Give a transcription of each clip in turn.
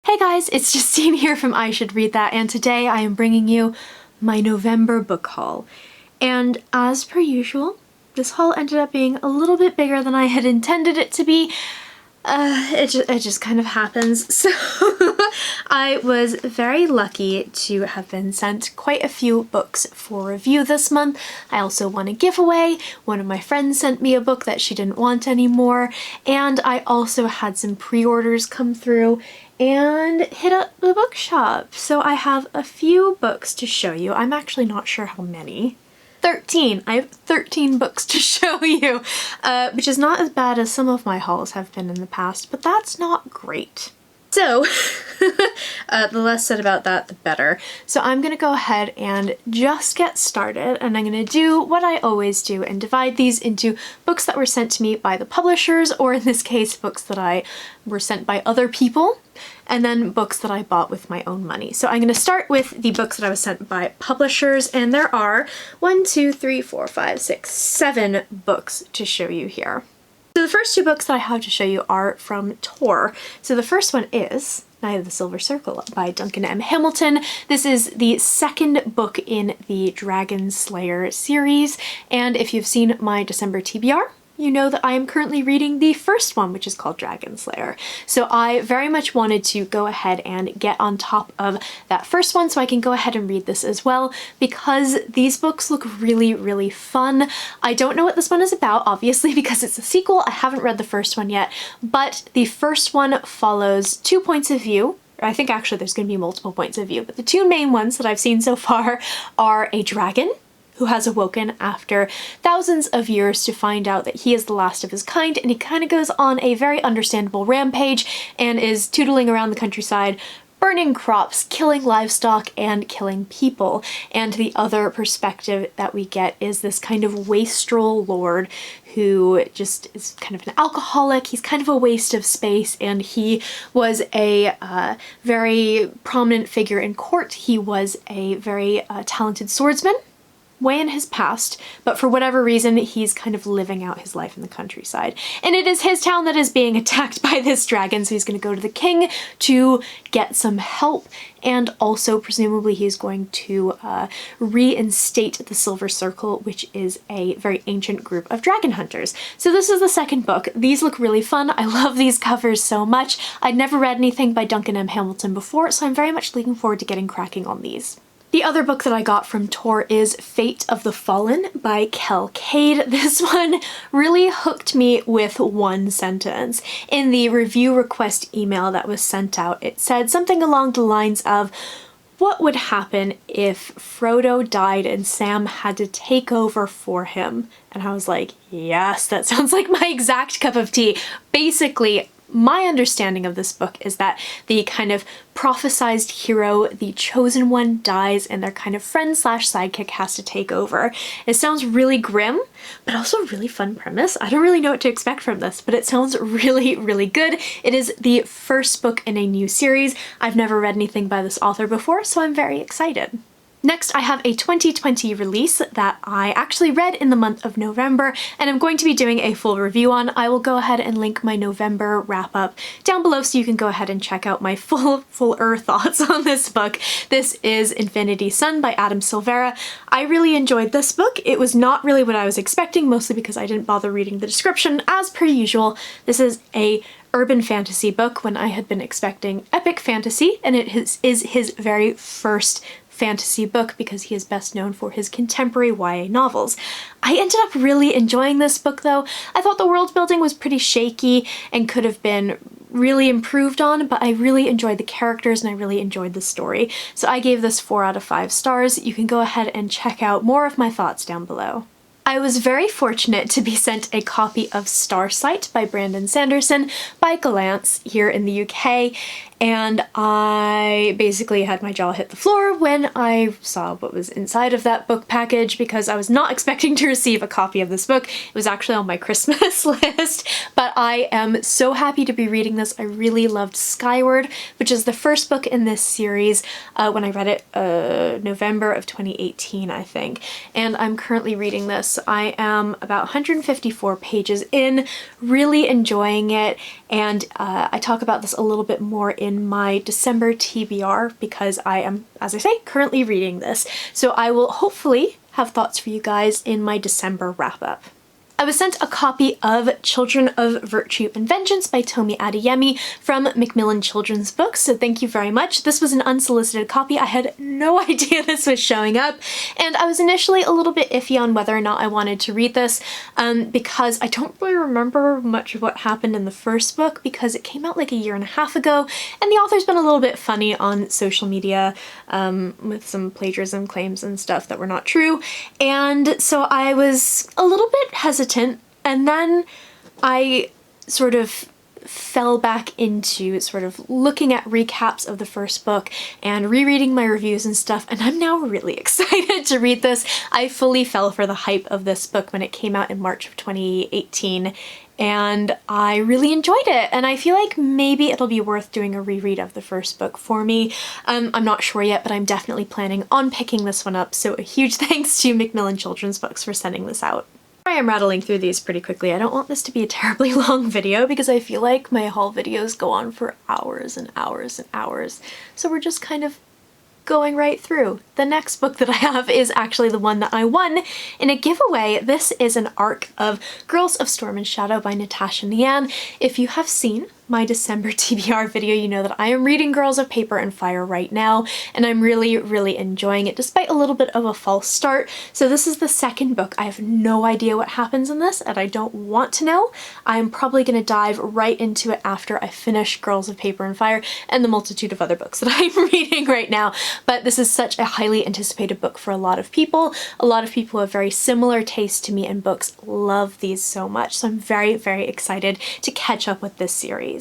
Hey guys, it's Justine here from I Should Read That, and today I am bringing you my November book haul. And as per usual, this haul ended up being a little bit bigger than I had intended it to be. It just kind of happens. So I was very lucky to have been sent quite a few books for review this month. I also won a giveaway. One of my friends sent me a book that she didn't want anymore, and I also had some pre-orders come through and hit up the bookshop. So I have a few books to show you. I'm actually not sure how many. 13! I have 13 books to show you, which is not as bad as some of my hauls have been in the past, but that's not great. So, the less said about that, the better. So I'm gonna go ahead and just get started, and I'm gonna do what I always do and divide these into books that were sent to me by the publishers, or in this case, books that were sent by other people, and then books that I bought with my own money. So I'm gonna start with the books that I was sent by publishers, and there are 7 books to show you here. So the first two books that I have to show you are from Tor. So the first one is Night of the Silver Circle by Duncan M. Hamilton. This is the second book in the Dragon Slayer series, and if you've seen my December TBR, you know that I am currently reading the first one, which is called Dragon Slayer. So I very much wanted to go ahead and get on top of that first one so I can go ahead and read this as well, because these books look really, really fun. I don't know what this one is about, obviously, because it's a sequel. I haven't read the first one yet, but the first one follows two points of view. I think actually there's going to be multiple points of view, but the two main ones that I've seen so far are a dragon who has awoken after thousands of years to find out that he is the last of his kind, and he kind of goes on a very understandable rampage and is tootling around the countryside, burning crops, killing livestock, and killing people. And the other perspective that we get is this kind of wastrel lord who just is kind of an alcoholic. He's kind of a waste of space, and he was a very prominent figure in court. He was a very talented swordsman way in his past, but for whatever reason he's kind of living out his life in the countryside. And it is his town that is being attacked by this dragon, so he's going to go to the king to get some help, and also presumably he's going to reinstate the Silver Circle, which is a very ancient group of dragon hunters. So this is the second book. These look really fun. I love these covers so much. I'd never read anything by Duncan M. Hamilton before, so I'm very much looking forward to getting cracking on these. The other book that I got from Tor is Fate of the Fallen by Kel Cade. This one really hooked me with one sentence. In the review request email that was sent out, it said something along the lines of, what would happen if Frodo died and Sam had to take over for him? And I was like, yes, that sounds like my exact cup of tea. Basically, my understanding of this book is that the kind of prophesized hero, the chosen one, dies and their kind of friend slash sidekick has to take over. It sounds really grim, but also a really fun premise. I don't really know what to expect from this, but it sounds really, really good. It is the first book in a new series. I've never read anything by this author before, so I'm very excited. Next, I have a 2020 release that I actually read in the month of November, and I'm going to be doing a full review on. I will go ahead and link my November wrap-up down below so you can go ahead and check out my fuller thoughts on this book. This is Infinity Sun by Adam Silvera. I really enjoyed this book. It was not really what I was expecting, mostly because I didn't bother reading the description. As per usual, this is a urban fantasy book when I had been expecting epic fantasy, and it is his very first fantasy book because he is best known for his contemporary YA novels. I ended up really enjoying this book though. I thought the world building was pretty shaky and could have been really improved on, but I really enjoyed the characters and I really enjoyed the story. So I gave this 4 out of 5 stars. You can go ahead and check out more of my thoughts down below. I was very fortunate to be sent a copy of Starsight by Brandon Sanderson by Gollancz here in the UK, and I basically had my jaw hit the floor when I saw what was inside of that book package, because I was not expecting to receive a copy of this book. It was actually on my Christmas list, but I am so happy to be reading this. I really loved Skyward, which is the first book in this series when I read it November of 2018, I think, and I'm currently reading this. I am about 154 pages in, really enjoying it, and I talk about this a little bit more in in my December TBR because I am, as I say, currently reading this. So I will hopefully have thoughts for you guys in my December wrap-up. I was sent a copy of Children of Virtue and Vengeance by Tomi Adeyemi from Macmillan Children's Books, so thank you very much. This was an unsolicited copy. I had no idea this was showing up, and I was initially a little bit iffy on whether or not I wanted to read this because I don't really remember much of what happened in the first book because it came out like a year and a half ago, and the author's been a little bit funny on social media with some plagiarism claims and stuff that were not true, and so I was a little bit hesitant. And then I sort of fell back into sort of looking at recaps of the first book and rereading my reviews and stuff, and I'm now really excited to read this. I fully fell for the hype of this book when it came out in March of 2018, and I really enjoyed it, and I feel like maybe it'll be worth doing a reread of the first book for me. I'm not sure yet, but I'm definitely planning on picking this one up, so a huge thanks to Macmillan Children's Books for sending this out. I am rattling through these pretty quickly. I don't want this to be a terribly long video because I feel like my haul videos go on for hours and hours and hours. So we're just kind of going right through. The next book that I have is actually the one that I won in a giveaway. This is an arc of Girls of Storm and Shadow by Natasha Nian. If you have seen my December TBR video, you know that I am reading Girls of Paper and Fire right now, and I'm really, really enjoying it despite a little bit of a false start. So this is the second book. I have no idea what happens in this, and I don't want to know. I'm probably going to dive right into it after I finish Girls of Paper and Fire and the multitude of other books that I'm reading right now. But this is such a highly anticipated book for a lot of people. A lot of people who have very similar taste to me in books love these so much, so I'm very, very excited to catch up with this series.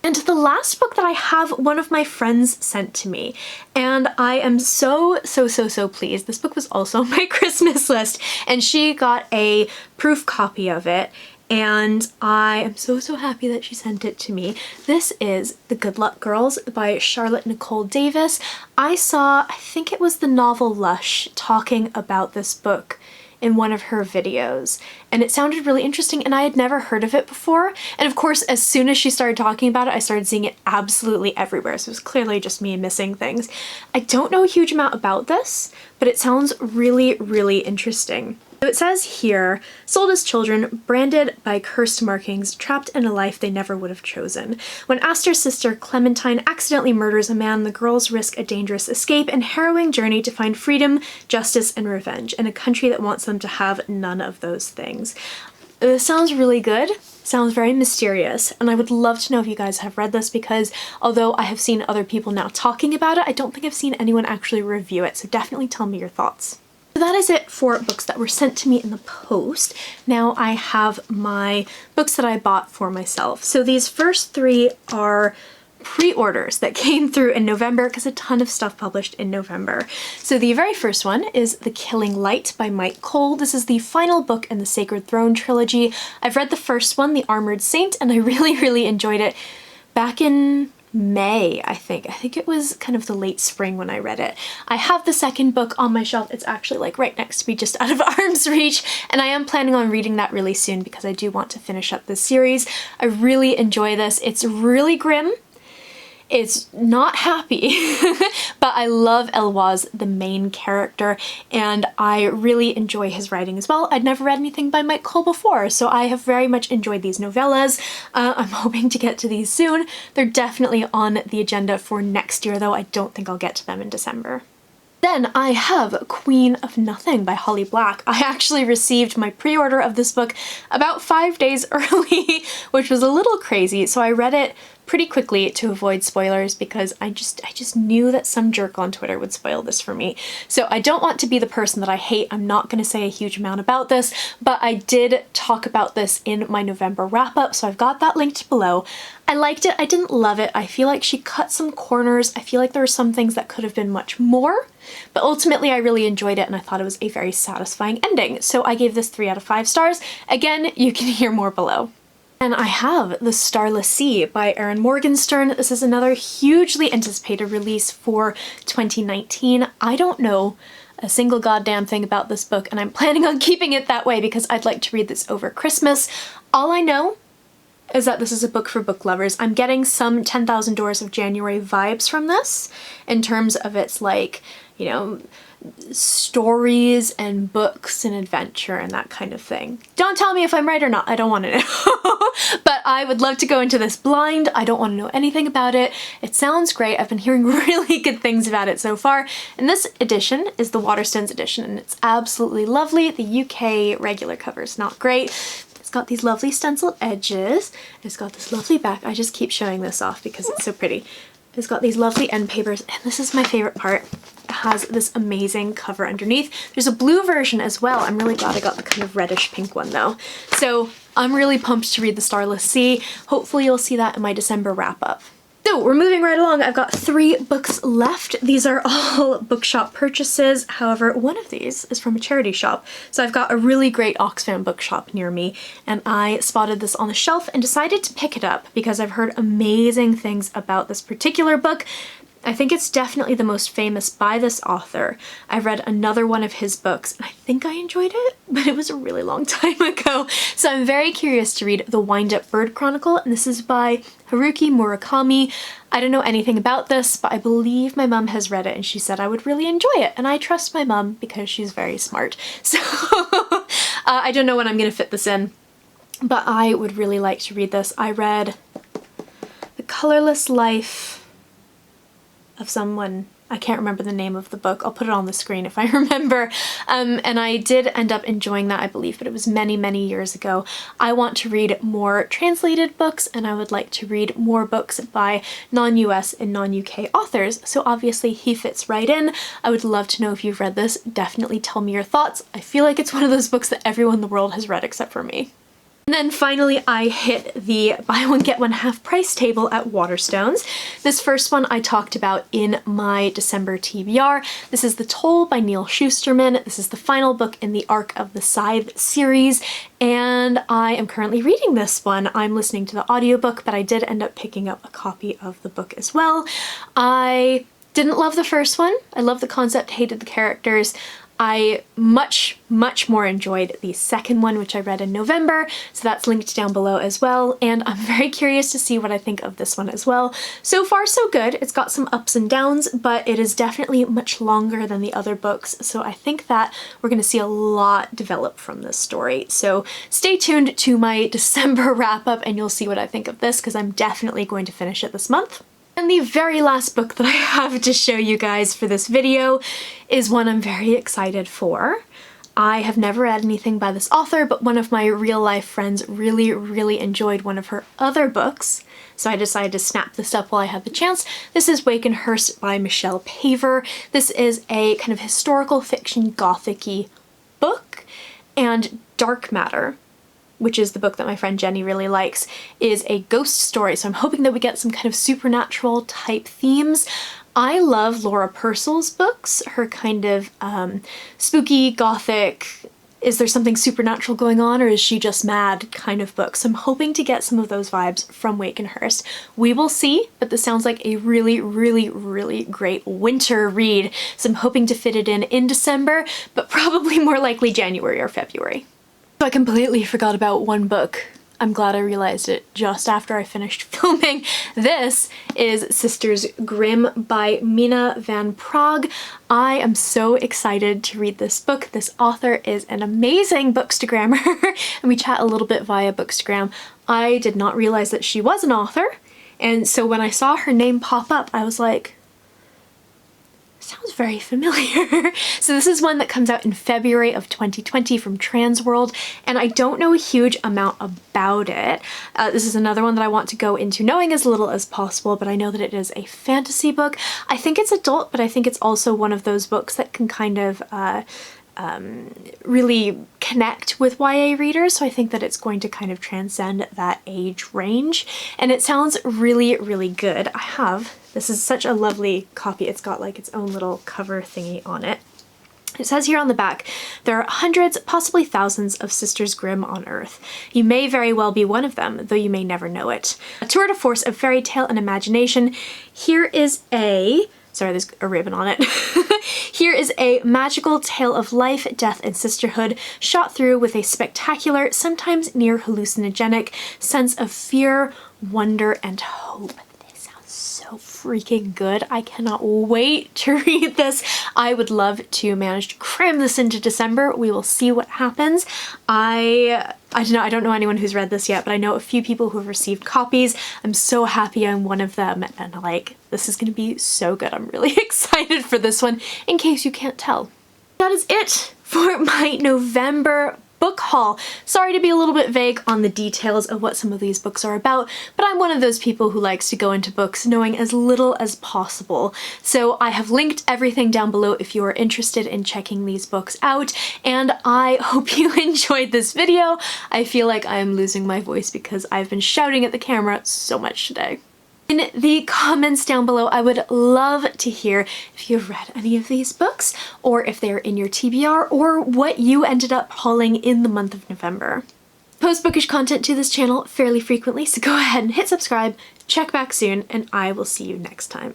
And the last book that I have, one of my friends sent to me, and I am so pleased. This book was also on my Christmas list, and she got a proof copy of it, and I am so happy that she sent it to me. This is The Good Luck Girls by Charlotte Nicole Davis. I think it was the novel Lush, talking about this book in one of her videos, and it sounded really interesting, and I had never heard of it before. And of course, as soon as she started talking about it, I started seeing it absolutely everywhere, so it was clearly just me missing things. I don't know a huge amount about this, but it sounds really, really interesting. So it says here, sold as children, branded by cursed markings, trapped in a life they never would have chosen. When Aster's sister Clementine accidentally murders a man, the girls risk a dangerous escape and harrowing journey to find freedom, justice, and revenge in a country that wants them to have none of those things. This sounds really good. Sounds very mysterious, and I would love to know if you guys have read this because although I have seen other people now talking about it, I don't think I've seen anyone actually review it, so definitely tell me your thoughts. So that is it for books that were sent to me in the post. Now I have my books that I bought for myself. So these first three are pre-orders that came through in November because a ton of stuff published in November. So the very first one is The Killing Light by Mike Cole. This is the final book in the Sacred Throne trilogy. I've read the first one, The Armored Saint, and I really enjoyed it back in May, I think. I think it was kind of the late spring when I read it. I have the second book on my shelf. It's actually like right next to me, just out of arm's reach, and I am planning on reading that really soon because I do want to finish up this series. I really enjoy this. It's really grim. It's not happy, but I love Eloise, the main character, and I really enjoy his writing as well. I'd never read anything by Mike Cole before, so I have very much enjoyed these novellas. I'm hoping to get to these soon. They're definitely on the agenda for next year, though I don't think I'll get to them in December. Then I have Queen of Nothing by Holly Black. I actually received my pre-order of this book about 5 days early, which was a little crazy, so I read it pretty quickly to avoid spoilers because I just knew that some jerk on Twitter would spoil this for me. So I don't want to be the person that I hate. I'm not going to say a huge amount about this, but I did talk about this in my November wrap-up, so I've got that linked below. I liked it. I didn't love it. I feel like she cut some corners. I feel like there were some things that could have been much more, but ultimately I really enjoyed it and I thought it was a very satisfying ending. So I gave this 3 out of 5 stars. Again, you can hear more below. And I have The Starless Sea by Erin Morgenstern. This is another hugely anticipated release for 2019. I don't know a single goddamn thing about this book, and I'm planning on keeping it that way because I'd like to read this over Christmas. All I know is that this is a book for book lovers. I'm getting some 10,000 Doors of January vibes from this in terms of its like, you know, stories and books and adventure and that kind of thing. Don't tell me if I'm right or not, I don't want to know. But I would love to go into this blind. I don't want to know anything about it. It sounds great. I've been hearing really good things about it so far. And this edition is the Waterstones edition and it's absolutely lovely. The UK regular cover is not great. It's got these lovely stenciled edges. It's got this lovely back. I just keep showing this off because it's so pretty. It's got these lovely end papers, and this is my favorite part. It has this amazing cover underneath. There's a blue version as well. I'm really glad I got the kind of reddish pink one though. So I'm really pumped to read the Starless Sea. Hopefully you'll see that in my December wrap up. So we're moving right along. I've got 3 books left. These are all bookshop purchases. However, one of these is from a charity shop. So I've got a really great Oxfam bookshop near me and I spotted this on the shelf and decided to pick it up because I've heard amazing things about this particular book. I think it's definitely the most famous by this author. I've read another one of his books and I think I enjoyed it, but it was a really long time ago. So I'm very curious to read the Windup Bird Chronicle, and this is by Haruki Murakami. I don't know anything about this, but I believe my mom has read it and she said I would really enjoy it, and I trust my mom because she's very smart. So I don't know when I'm gonna fit this in, but I would really like to read this. I read The Colorless Life of someone, I can't remember the name of the book. I'll put it on the screen if I remember. And I did end up enjoying that, I believe, but it was many, many years ago. I want to read more translated books and I would like to read more books by non-US and non-UK authors. So obviously he fits right in. I would love to know if you've read this. Definitely tell me your thoughts. I feel like it's one of those books that everyone in the world has read except for me. And then finally I hit the buy one get one half price table at Waterstones. This first one I talked about in my December TBR. This is The Toll by Neil Shusterman. This is the final book in the Arc of the Scythe series and I am currently reading this one. I'm listening to the audiobook, but I did end up picking up a copy of the book as well. I didn't love the first one. I loved the concept, hated the characters. I much more enjoyed the second one, which I read in November, so that's linked down below as well, and I'm very curious to see what I think of this one as well. So far so good. It's got some ups and downs, but it is definitely much longer than the other books, so I think that we're going to see a lot develop from this story. So stay tuned to my December wrap up and you'll see what I think of this, because I'm definitely going to finish it this month. And the very last book that I have to show you guys for this video is one I'm very excited for. I have never read anything by this author, but one of my real life friends really enjoyed one of her other books, so I decided to snap this up while I had the chance. This is Waken Hearse by Michelle Paver. This is a kind of historical fiction gothic-y book, and Dark Matter, which is the book that my friend Jenny really likes, is a ghost story, so I'm hoping that we get some kind of supernatural type themes. I love Laura Purcell's books, her kind of spooky, gothic, is there something supernatural going on or is she just mad kind of book. So I'm hoping to get some of those vibes from Waken Hearse. We will see, but this sounds like a really great winter read, so I'm hoping to fit it in December, but probably more likely January or February. I completely forgot about one book. I'm glad I realized it just after I finished filming. This is Sisters Grimm by Mina van Praag. I am so excited to read this book. This author is an amazing bookstagrammer and we chat a little bit via Bookstagram. I did not realize that she was an author, and so when I saw her name pop up I was like, sounds very familiar. So this is one that comes out in February of 2020 from Transworld, and I don't know a huge amount about it. This is another one that I want to go into knowing as little as possible, but I know that it is a fantasy book. I think it's adult, but I think it's also one of those books that can kind of really connect with YA readers, so I think that it's going to kind of transcend that age range, and it sounds really good. This is such a lovely copy. It's got like its own little cover thingy on it. It says here on the back, there are hundreds, possibly thousands of Sisters Grimm on Earth. You may very well be one of them, though you may never know it. A tour de force of fairy tale and imagination. Here is a Sorry, there's a ribbon on it. Here is a magical tale of life, death, and sisterhood, shot through with a spectacular, sometimes near hallucinogenic sense of fear, wonder, and hope. This sounds so freaking good. I cannot wait to read this. I would love to manage to cram this into December. We will see what happens. I don't know anyone who's read this yet, but I know a few people who have received copies. I'm so happy I'm one of them, and like, this is gonna be so good. I'm really excited for this one, in case you can't tell. That is it for my November book haul. Sorry to be a little bit vague on the details of what some of these books are about, but I'm one of those people who likes to go into books knowing as little as possible. So I have linked everything down below if you are interested in checking these books out, and I hope you enjoyed this video. I feel like I am losing my voice because I've been shouting at the camera so much today. In the comments down below, I would love to hear if you've read any of these books, or if they're in your TBR, or what you ended up hauling in the month of November. I post bookish content to this channel fairly frequently, so go ahead and hit subscribe, check back soon, and I will see you next time.